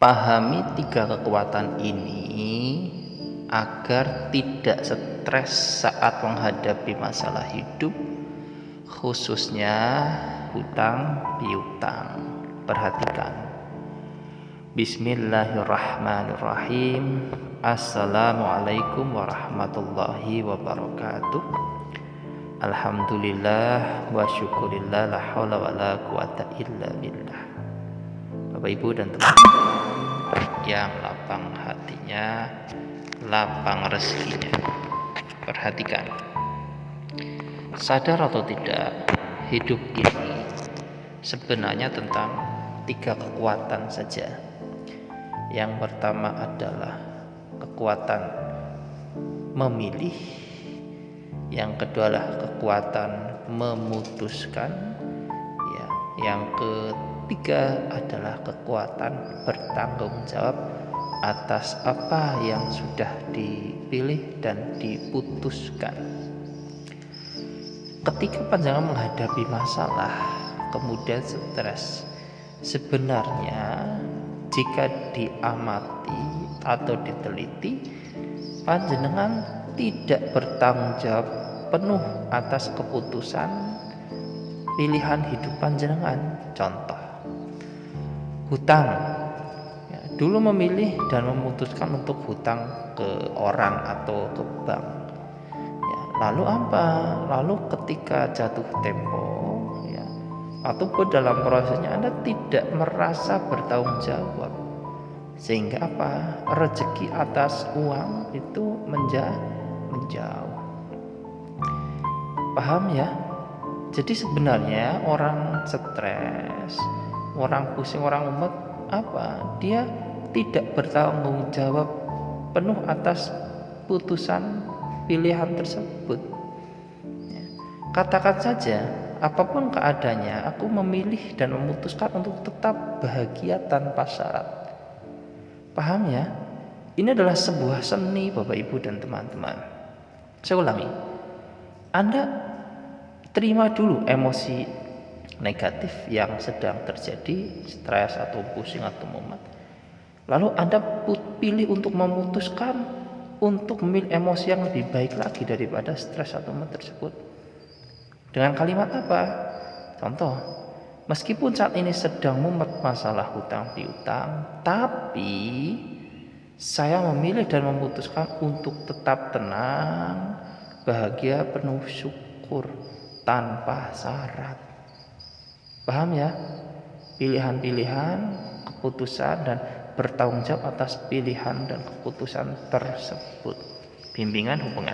Pahami tiga kekuatan ini agar tidak stres saat menghadapi masalah hidup, khususnya hutang piutang. Perhatikan. Bismillahirrahmanirrahim. Assalamualaikum warahmatullahi wabarakatuh. Alhamdulillah wa syukurillah, la haula wa la quwata illa billah. Bapak Ibu dan teman-teman yang lapang hatinya, lapang rezekinya, perhatikan. Sadar atau tidak, hidup ini sebenarnya tentang tiga kekuatan saja. Yang pertama adalah kekuatan memilih, yang kedua adalah kekuatan memutuskan, ya, yang ketiga adalah kekuatan bertanggung jawab atas apa yang sudah dipilih dan diputuskan. Ketika panjenengan menghadapi masalah kemudian stres, sebenarnya jika diamati atau diteliti, panjenengan tidak bertanggung jawab penuh atas keputusan pilihan hidup panjenengan. Contoh, hutang, ya, dulu memilih dan memutuskan untuk hutang ke orang atau ke bank, ya, lalu apa? Lalu ketika jatuh tempo, ya, ataupun dalam prosesnya Anda tidak merasa bertanggung jawab, sehingga apa? Rezeki atas uang itu menjauh. Paham ya? Jadi sebenarnya orang stres, orang pusing, orang umat apa? Dia tidak bertanggung jawab penuh atas putusan pilihan tersebut. Ya. Katakan saja, apapun keadaannya, aku memilih dan memutuskan untuk tetap bahagia tanpa syarat. Paham ya? Ini adalah sebuah seni, Bapak Ibu dan teman-teman. Saya ulangi, Anda terima dulu emosi negatif yang sedang terjadi, stres atau pusing atau mumet. Lalu Anda pilih untuk memutuskan untuk memilih emosi yang lebih baik lagi daripada stres atau mumet tersebut. Dengan kalimat apa? Contoh, meskipun saat ini sedang mumet masalah hutang piutang, tapi saya memilih dan memutuskan untuk tetap tenang, bahagia, penuh syukur, tanpa syarat. Paham ya? Pilihan-pilihan, keputusan, dan bertanggung jawab atas pilihan dan keputusan tersebut. Bimbingan hubungan